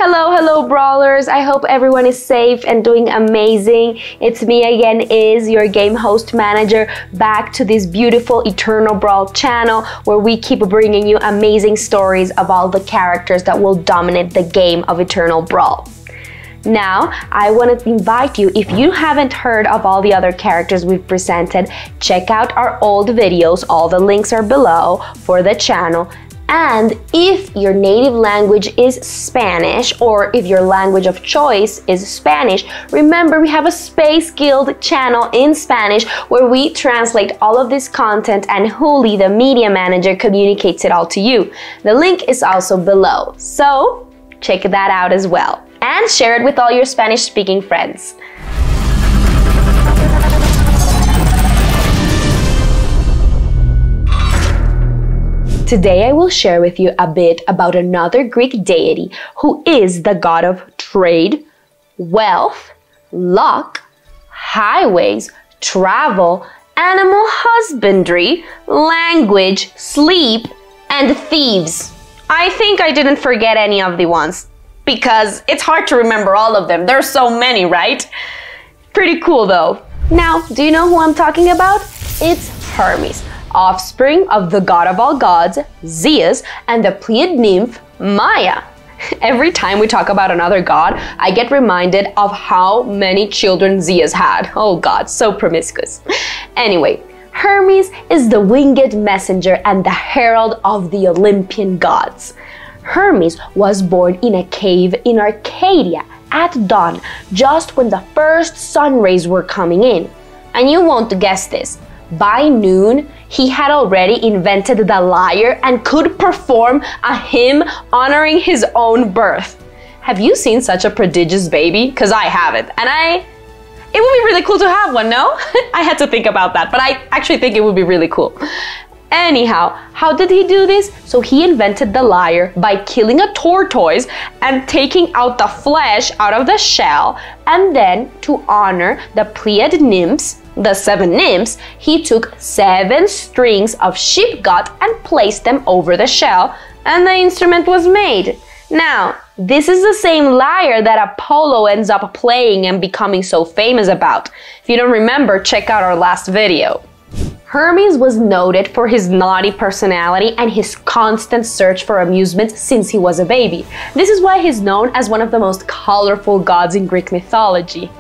Hello brawlers, I hope everyone is safe and doing amazing. It's me again, your game host manager, back to this beautiful Eternal Brawl channel where we keep bringing you amazing stories of all the characters that will dominate the game of Eternal Brawl. Now, I want to invite you, if you haven't heard of all the other characters we've presented, check out our old videos. All the links are below for the channel. And if your native language is Spanish, or if your language of choice is Spanish, remember we have a Space Guild channel in Spanish where we translate all of this content and Juli, the media manager, communicates it all to you. The link is also below, so check that out as well. And share it with all your Spanish-speaking friends. Today I will share with you a bit about another Greek deity who is the god of trade, wealth, luck, highways, travel, animal husbandry, language, sleep, and thieves. I think I didn't forget any of the ones, because it's hard to remember all of them. There's so many, right? Pretty cool though. Now, do you know who I'm talking about? It's Hermes, offspring of the god of all gods, Zeus, and the Pleiad nymph, Maya. Every time we talk about another god, I get reminded of how many children Zeus had. Oh god, so promiscuous. Anyway, Hermes is the winged messenger and the herald of the Olympian gods. Hermes was born in a cave in Arcadia at dawn, just when the first sun rays were coming in. And you won't guess this, by noon, he had already invented the lyre and could perform a hymn honoring his own birth. Have you seen such a prodigious baby? Because I haven't, and it would be really cool to have one, no? I had to think about that, but I actually think it would be really cool. Anyhow, how did he do this? So he invented the lyre by killing a tortoise and taking out the flesh out of the shell, and then to honor the Pleiad nymphs, the 7 nymphs, he took 7 strings of sheep gut and placed them over the shell, and the instrument was made. Now, this is the same lyre that Apollo ends up playing and becoming so famous about. If you don't remember, check out our last video. Hermes was noted for his naughty personality and his constant search for amusement since he was a baby. This is why he's known as one of the most colorful gods in Greek mythology.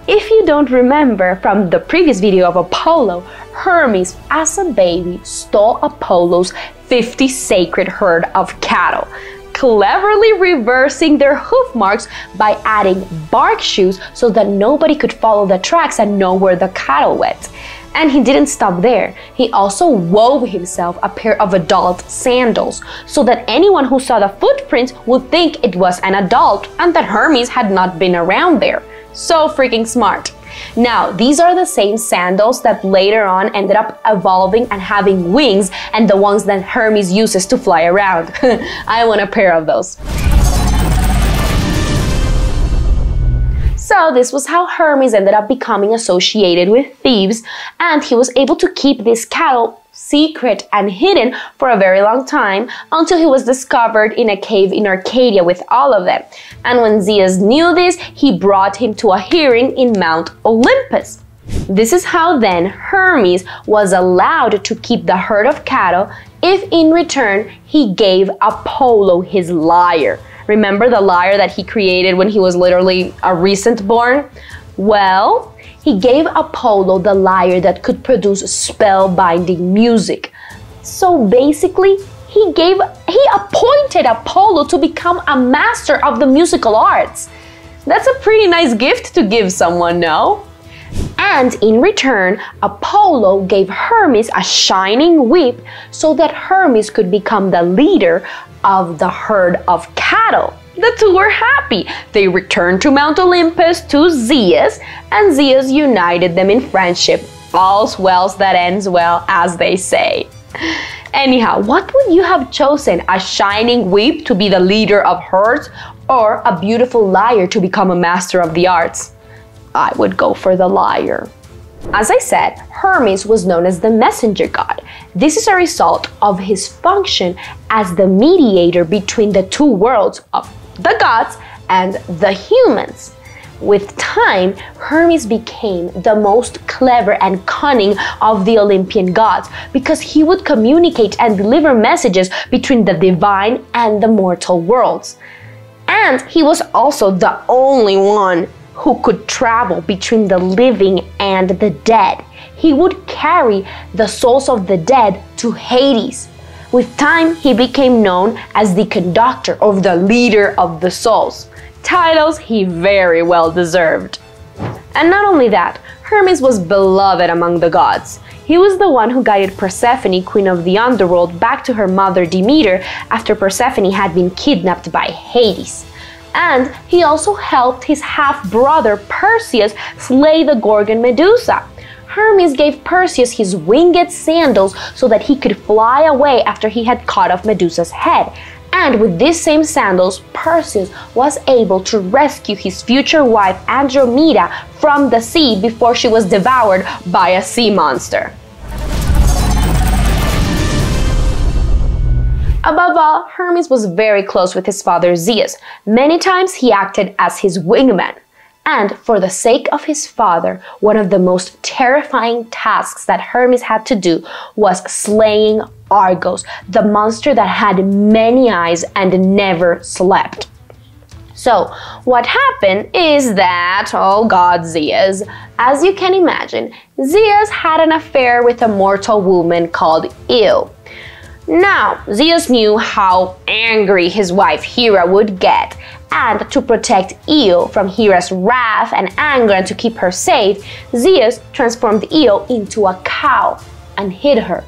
If you don't remember from the previous video of Apollo, Hermes, as a baby, stole Apollo's 50 sacred herd of cattle, cleverly reversing their hoof marks by adding bark shoes so that nobody could follow the tracks and know where the cattle went. And he didn't stop there. He also wove himself a pair of adult sandals so that anyone who saw the footprints would think it was an adult and that Hermes had not been around there. So freaking smart. Now, these are the same sandals that later on ended up evolving and having wings, and the ones that Hermes uses to fly around. I want a pair of those. So this was how Hermes ended up becoming associated with thieves, and he was able to keep this cattle secret and hidden for a very long time until he was discovered in a cave in Arcadia with all of them. And when Zeus knew this, he brought him to a hearing in Mount Olympus. This is how then Hermes was allowed to keep the herd of cattle if in return he gave Apollo his lyre. Remember the lyre that he created when he was literally a recent born? Well, he gave Apollo the lyre that could produce spellbinding music. So basically, he appointed Apollo to become a master of the musical arts. That's a pretty nice gift to give someone, no? And in return, Apollo gave Hermes a shining whip so that Hermes could become the leader of the herd of cattle. The two were happy. They returned to Mount Olympus to Zeus, and Zeus united them in friendship. All's well that ends well, as they say. Anyhow, what would you have chosen? A shining whip to be the leader of herds, or a beautiful lyre to become a master of the arts? I would go for the lyre. As I said, Hermes was known as the messenger god. This is a result of his function as the mediator between the two worlds of the gods and the humans. With time, Hermes became the most clever and cunning of the Olympian gods because he would communicate and deliver messages between the divine and the mortal worlds. And he was also the only one who could travel between the living and the dead. He would carry the souls of the dead to Hades. With time, he became known as the conductor or the leader of the souls, titles he very well deserved. And not only that, Hermes was beloved among the gods. He was the one who guided Persephone, queen of the underworld, back to her mother Demeter after Persephone had been kidnapped by Hades. And he also helped his half-brother Perseus slay the Gorgon Medusa. Hermes gave Perseus his winged sandals so that he could fly away after he had cut off Medusa's head. And with these same sandals, Perseus was able to rescue his future wife Andromeda from the sea before she was devoured by a sea monster. Above all, Hermes was very close with his father Zeus. Many times he acted as his wingman. And for the sake of his father, one of the most terrifying tasks that Hermes had to do was slaying Argos, the monster that had many eyes and never slept. So, what happened is that, oh god, Zeus, as you can imagine, Zeus had an affair with a mortal woman called Io. Now, Zeus knew how angry his wife Hera would get, and to protect Io from Hera's wrath and anger and to keep her safe, Zeus transformed Io into a cow and hid her.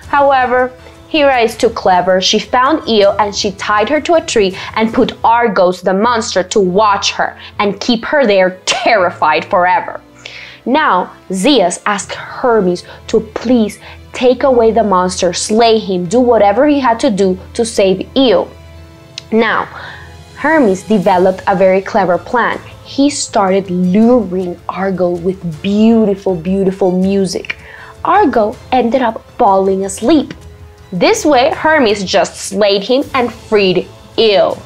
However, Hera is too clever. She found Io and she tied her to a tree and put Argos the monster to watch her and keep her there terrified forever. Now, Zeus asked Hermes to please take away the monster, slay him, do whatever he had to do to save Io. Now, Hermes developed a very clever plan. He started luring Argo with beautiful, beautiful music. Argo ended up falling asleep. This way, Hermes just slayed him and freed Io.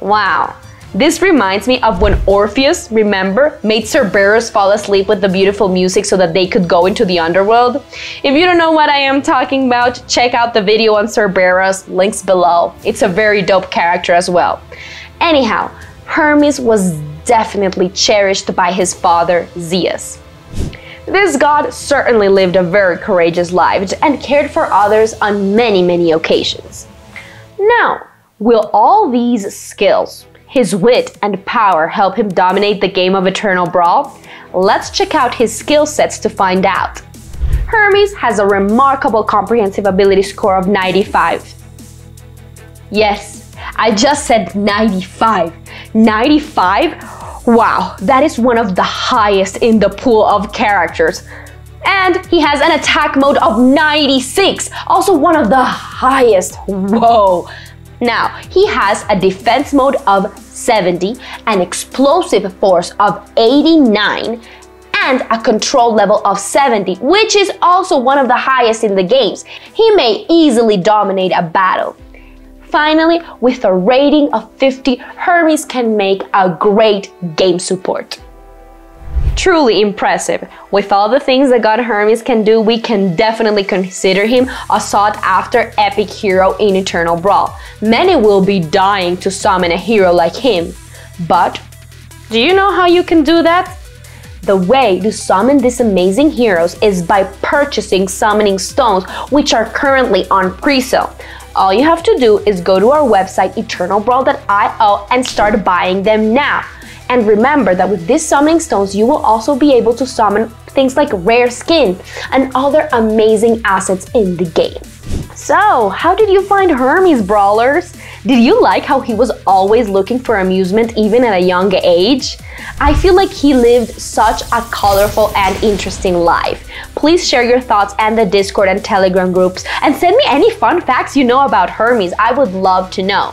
Wow. This reminds me of when Orpheus, remember, made Cerberus fall asleep with the beautiful music so that they could go into the underworld. If you don't know what I am talking about, check out the video on Cerberus, links below. It's a very dope character as well. Anyhow, Hermes was definitely cherished by his father, Zeus. This god certainly lived a very courageous life and cared for others on many, many occasions. Now, will all these skills, his wit and power, help him dominate the game of Eternal Brawl? Let's check out his skill sets to find out. Hermes has a remarkable comprehensive ability score of 95. Yes, I just said 95. 95? Wow, that is one of the highest in the pool of characters. And he has an attack mode of 96, also one of the highest. Whoa! Now, he has a defense mode of 70, an explosive force of 89, and a control level of 70, which is also one of the highest in the games. He may easily dominate a battle. Finally, with a rating of 50, Hermes can make a great game support. Truly impressive. With all the things that God Hermes can do, we can definitely consider him a sought-after epic hero in Eternal Brawl. Many will be dying to summon a hero like him. But, do you know how you can do that? The way to summon these amazing heroes is by purchasing summoning stones, which are currently on pre-sale. All you have to do is go to our website eternalbrawl.io and start buying them now. And remember that with these summoning stones, you will also be able to summon things like rare skin and other amazing assets in the game. So, how did you find Hermes, Brawlers? Did you like how he was always looking for amusement even at a young age? I feel like he lived such a colorful and interesting life. Please share your thoughts and the Discord and Telegram groups and send me any fun facts you know about Hermes. I would love to know.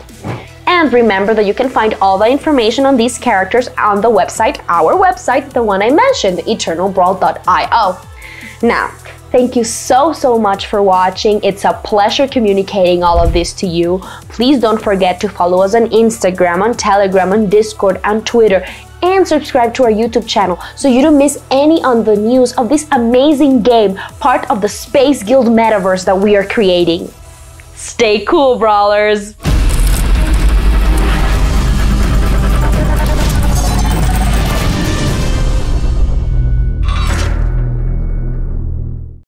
And remember that you can find all the information on these characters on the website, our website, the one I mentioned, eternalbrawl.io. Now, Thank you so much for watching. It's a pleasure communicating all of this to you. Please don't forget to follow us on Instagram, on Telegram, on Discord, on Twitter, and subscribe to our YouTube channel so you don't miss any on the news of this amazing game, part of the Space Guild Metaverse that we are creating. Stay cool, Brawlers!